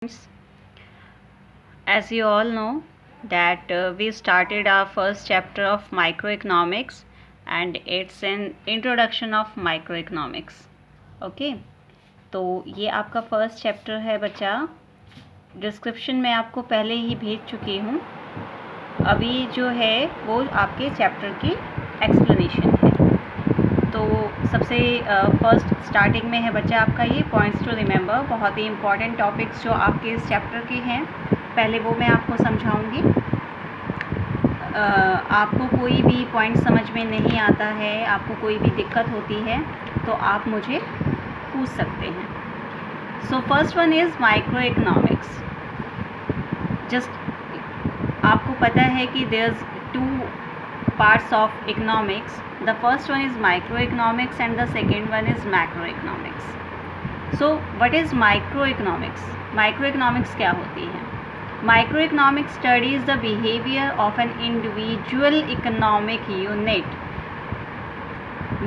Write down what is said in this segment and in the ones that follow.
Friends, as you all know that we started our first chapter of microeconomics and it's an introduction of microeconomics. Okay, तो ये आपका first chapter है बच्चा. Description में आपको पहले ही भेज चुकी हूँ. अभी जो है वो आपके चैप्टर की एक्सप्लेनेशन है. तो सबसे फर्स्ट स्टार्टिंग में है बच्चा आपका ये पॉइंट्स टू रिमेंबर. बहुत ही इंपॉर्टेंट टॉपिक्स जो आपके इस चैप्टर के हैं पहले वो मैं आपको समझाऊंगी. आपको कोई भी पॉइंट समझ में नहीं आता है, आपको कोई भी दिक्कत होती है तो आप मुझे पूछ सकते हैं. So first one is microeconomics. Just आपको पता है कि there is two parts of economics. The first one is microeconomics and the second one is macroeconomics. So what is microeconomics? Microeconomics क्या होती है? Microeconomics studies the behavior of an individual economic unit.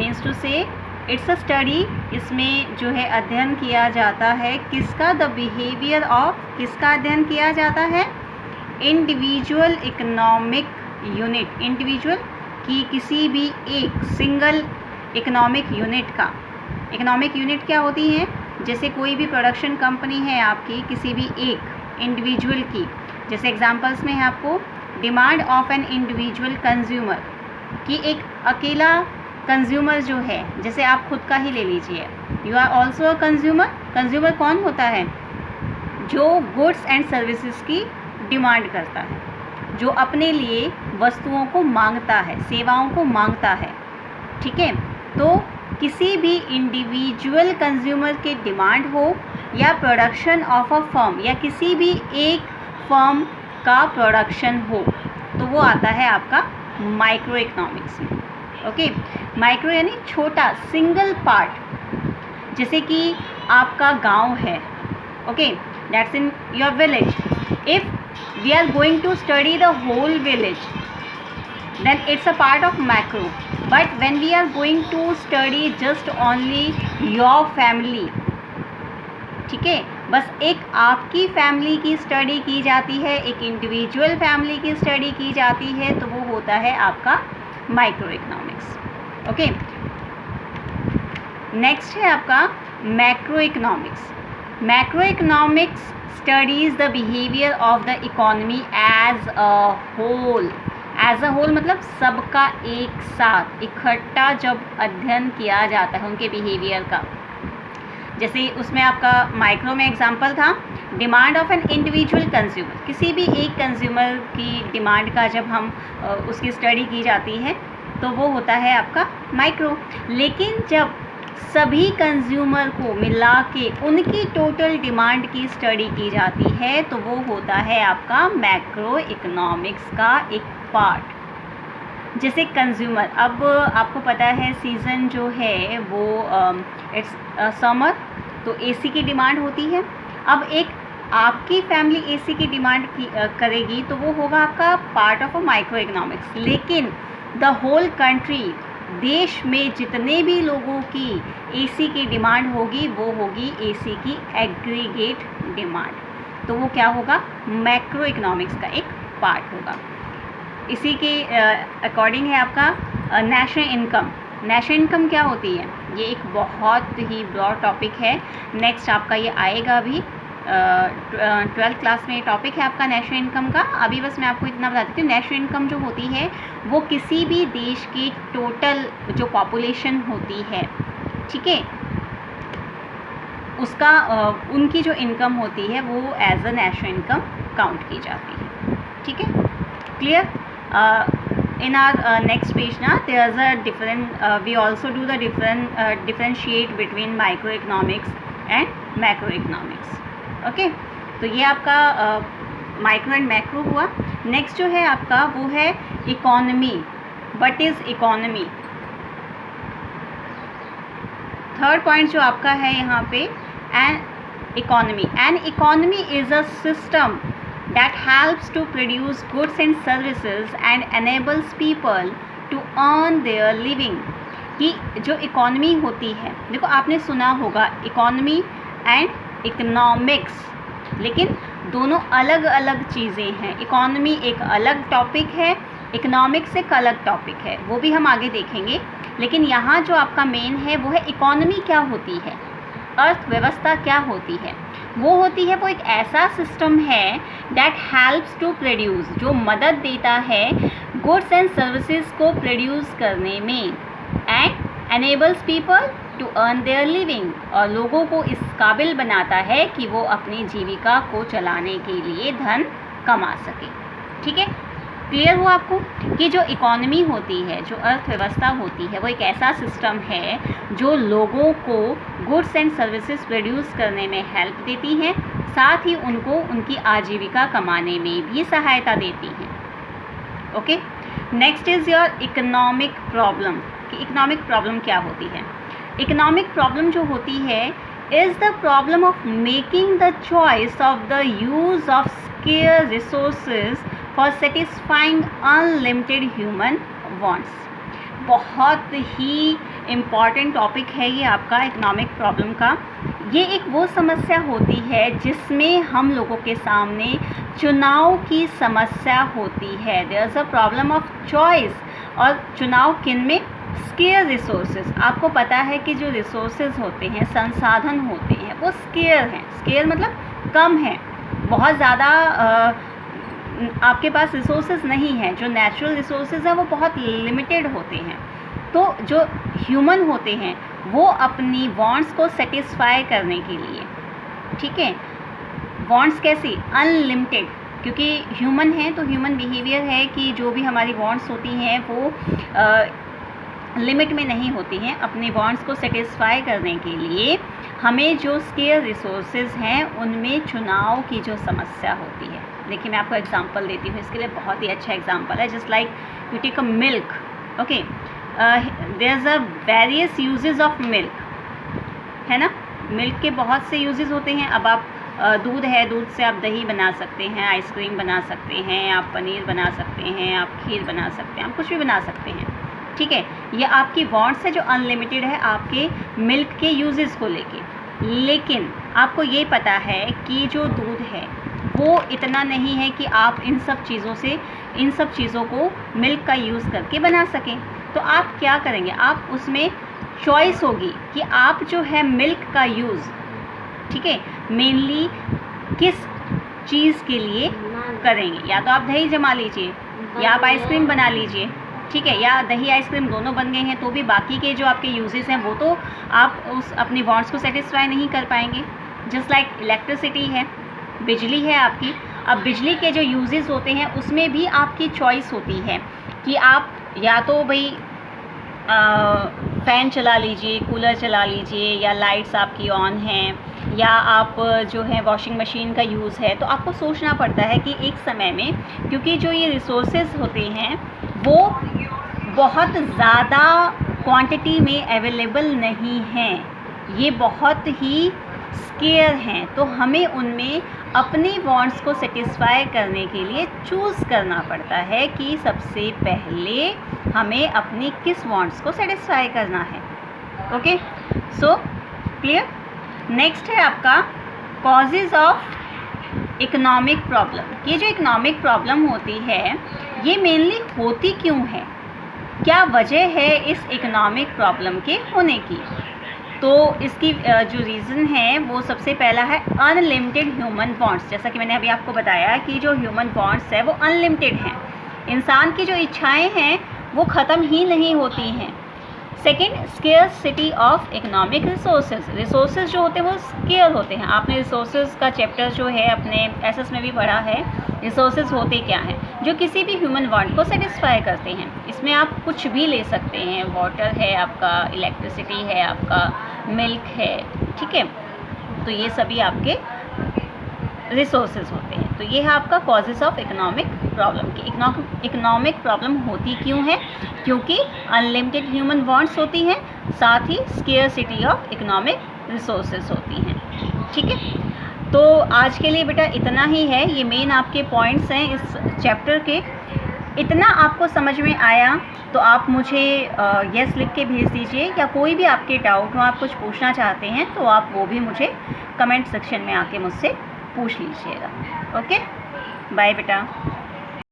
Means to say it's a study. इसमें जो है अध्ययन किया जाता है किसका? The behavior of किसका अध्ययन किया जाता है? Individual economic unit. इंडिविजुअल की किसी भी एक सिंगल इकोनॉमिक यूनिट का. इकोनॉमिक यूनिट क्या होती है? जैसे कोई भी प्रोडक्शन कंपनी है आपकी किसी भी एक इंडिविजुअल की. जैसे एग्जांपल्स में है आपको demand of an individual consumer कि एक अकेला कंज्यूमर जो है, जैसे आप खुद का ही ले लीजिए, you are also a consumer. Consumer कौन होता है? जो गुड्स एंड सर्विसेज की डिमांड करता है, जो अपने लिए वस्तुओं को मांगता है, सेवाओं को मांगता है. ठीक है, तो किसी भी इंडिविजुअल कंज्यूमर के डिमांड हो या प्रोडक्शन ऑफ अ फर्म या किसी भी एक फर्म का प्रोडक्शन हो तो वो आता है आपका माइक्रो इकोनॉमिक्स में. ओके, माइक्रो यानी छोटा, सिंगल पार्ट. जैसे कि आपका गांव है. Okay, that's in your village. If we are going to study the whole village, then it's a part of macro. But when we are going to study just only your family, ठीक है, बस एक आपकी family की study की जाती है, एक इंडिविजुअल फैमिली की स्टडी की जाती है, तो वो होता है आपका माइक्रो इकोनॉमिक्स. ओके, नेक्स्ट है आपका macro economics. Macro economics studies the behavior of the economy as a whole. as a whole मतलब सबका एक साथ इकट्ठा जब अध्ययन किया जाता है उनके बिहेवियर का. जैसे उसमें आपका माइक्रो में एग्जांपल था demand of an individual consumer. किसी भी एक कंज्यूमर की डिमांड का जब हम उसकी स्टडी की जाती है तो वो होता है आपका माइक्रो. लेकिन जब सभी कंज्यूमर को मिला के उनकी टोटल डिमांड की स्टडी की जाती है तो वो होता है आपका मैक्रो इकोनॉमिक्स का एक पार्ट. जैसे कंज्यूमर, अब आपको पता है सीज़न जो है वो इट्स समर, तो एसी की डिमांड होती है. अब एक आपकी फैमिली एसी की डिमांड करेगी तो वो होगा आपका part of a micro economics. लेकिन द होल कंट्री, देश में जितने भी लोगों की एसी की डिमांड होगी वो होगी एसी की एग्रीगेट डिमांड. तो वो क्या होगा? मैक्रो इकोनॉमिक्स का एक पार्ट होगा. इसी के अकॉर्डिंग है आपका नेशनल इनकम. नेशनल इनकम क्या होती है? ये एक बहुत ही ब्रॉड टॉपिक है. नेक्स्ट आपका ये आएगा अभी 12th क्लास में टॉपिक है आपका नेशनल इनकम का. अभी बस मैं आपको इतना बता देती हूँ. नेशनल इनकम जो होती है वो किसी भी देश की टोटल जो पॉपुलेशन होती है, ठीक है, उसका उनकी जो इनकम होती है वो as a national income count की जाती है. ठीक है, clear? in our next page now there's a different we also do the differentiate between microeconomics and macroeconomics. Okay, तो ये आपका माइक्रो एंड मैक्रो हुआ. नेक्स्ट जो है आपका वो है economy. What is economy? Third point जो आपका है यहाँ पे an economy. An economy is a system that helps to produce goods and services and enables people to earn their living. कि जो इकोनॉमी होती है, देखो आपने सुना होगा इकोनॉमी एंड इकोनॉमिक्स. लेकिन दोनों अलग अलग चीज़ें हैं। इकोनॉमी एक अलग टॉपिक है, इकोनॉमिक्स एक अलग टॉपिक है, वो भी हम आगे देखेंगे। लेकिन यहाँ जो आपका मेन है वो है इकोनॉमी क्या होती है, अर्थव्यवस्था क्या होती है। वो एक ऐसा सिस्टम है दैट हेल्प्स टू प्रोड्यूस, जो मदद देता है गुड्स एंड सर्विसेज को प्रोड्यूस करने में, and enables people to earn their living, और लोगों को इस काबिल बनाता है कि वो अपनी जीविका को चलाने के लिए धन कमा सके। ठीक है, क्लियर हुआ आपको कि जो इकोनॉमी होती है, जो अर्थव्यवस्था होती है, वो एक ऐसा सिस्टम है जो लोगों को गुड्स एंड सर्विसेज प्रोड्यूस करने में हेल्प देती है, साथ ही उनको उनकी आजीविका कमाने में भी सहायता देती है। Okay, next is your economic problem कि इकोनॉमिक प्रॉब्लम क्या होती है। इकोनॉमिक प्रॉब्लम जो होती है is the problem of making the choice of the use of square resources for satisfying unlimited human wants. बहुत ही इम्पॉर्टेंट टॉपिक है ये आपका इकोनॉमिक प्रॉब्लम का। ये एक वो समस्या होती है जिसमें हम लोगों के सामने चुनाव की समस्या होती है। There is a problem of choice, और चुनाव किन में, स्केयर रिसोर्सेज। आपको पता है कि जो रिसोर्सेज होते हैं, संसाधन होते हैं, वो स्केयर हैं। स्केयर मतलब कम है, बहुत ज़्यादा आपके पास रिसोर्सेज नहीं हैं। जो नेचुरल रिसोर्सेज हैं वो बहुत लिमिटेड होते हैं। तो जो ह्यूमन होते हैं वो अपनी वांट्स को सेटिस्फाई करने के लिए, ठीक है, वांट्स कैसी, अनलिमिटेड, क्योंकि ह्यूमन हैं तो ह्यूमन बिहेवियर है कि जो भी हमारी वांट्स होती हैं वो लिमिट में नहीं होती हैं। अपने वांट्स को सेटिस्फाई करने के लिए हमें जो स्केयर रिसोर्सेज हैं उनमें चुनाव की जो समस्या होती है। देखिए, मैं आपको एग्जांपल देती हूँ, इसके लिए बहुत ही अच्छा एग्जांपल है। Just like you take a milk, okay, there is a various uses of milk, है ना। मिल्क के बहुत से यूजेस होते हैं। अब आप दूध है, दूध से आप दही बना सकते हैं, आइसक्रीम बना सकते हैं, आप पनीर बना सकते हैं, आप खीर बना सकते हैं, आप कुछ भी बना सकते हैं, ठीक है। ये आपकी वांट्स है जो अनलिमिटेड है आपके मिल्क के यूजेस को लेके। लेकिन आपको ये पता है कि जो दूध है वो इतना नहीं है कि आप इन सब चीज़ों को मिल्क का यूज़ करके बना सकें। तो आप क्या करेंगे, आप उसमें चॉइस होगी कि आप जो है मिल्क का यूज़, ठीक है, मेनली किस चीज़ के लिए करेंगे। या तो आप दही जमा लीजिए, या आप आइसक्रीम बना लीजिए, ठीक है, या दही आइसक्रीम दोनों बन गए हैं तो भी बाकी के जो आपके यूजेस हैं वो तो आप उस अपनी वांट्स को सेटिस्फाई नहीं कर पाएंगे। जस्ट लाइक इलेक्ट्रिसिटी है, बिजली है आपकी। अब बिजली के जो यूजेस होते हैं उसमें भी आपकी चॉइस होती है कि आप या तो भाई फ़ैन चला लीजिए, कूलर चला लीजिए, या लाइट्स आपकी ऑन हैं, या आप जो है वॉशिंग मशीन का यूज़ है। तो आपको सोचना पड़ता है कि एक समय में, क्योंकि जो ये रिसोर्सेज होते हैं वो बहुत ज़्यादा क्वांटिटी में अवेलेबल नहीं हैं, ये बहुत ही स्केयर हैं, तो हमें उनमें अपनी वांट्स को सेटिस्फाई करने के लिए चूज़ करना पड़ता है कि सबसे पहले हमें अपनी किस वांट्स को सेटिस्फाई करना है। Okay, so clear. नेक्स्ट है आपका कॉजेज़ ऑफ इकोनॉमिक प्रॉब्लम। ये जो इकोनॉमिक प्रॉब्लम होती है ये मेनली होती क्यों है, क्या वजह है इस इकोनॉमिक प्रॉब्लम के होने की। तो इसकी जो रीज़न है वो सबसे पहला है अनलिमिटेड ह्यूमन वांट्स। जैसा कि मैंने अभी आपको बताया कि जो ह्यूमन वांट्स है वो अनलिमिटेड हैं, इंसान की जो इच्छाएं हैं वो ख़त्म ही नहीं होती हैं। Second, scarcity of economic resources जो होते हैं वो स्केयर होते हैं। आपने रिसोर्सेज का चैप्टर जो है अपने एसएस में भी पढ़ा है। रिसोर्सेज होते क्या हैं, जो किसी भी ह्यूमन वांट को सेटिस्फाई करते हैं। इसमें आप कुछ भी ले सकते हैं, वाटर है आपका, इलेक्ट्रिसिटी है आपका, मिल्क है, ठीक है। तो ये सभी आपके रिसोर्सेज होते हैं। तो ये है आपका कॉजेज़ ऑफ इकोनॉमिक प्रॉब्लम की। इकोनॉमिक प्रॉब्लम होती क्यों है, क्योंकि अनलिमिटेड ह्यूमन वांट्स होती हैं, साथ ही स्केयरसिटी ऑफ इकोनॉमिक रिसोर्सेज होती हैं, ठीक है। तो आज के लिए बेटा इतना ही है, ये मेन आपके पॉइंट्स हैं इस चैप्टर के। इतना आपको समझ में आया तो आप मुझे यस लिख के भेज दीजिए, या कोई भी आपके डाउट हो, आप कुछ पूछना चाहते हैं तो आप वो भी मुझे कमेंट सेक्शन में आके मुझसे पूछ लीजिएगा। ओके, बाय बेटा।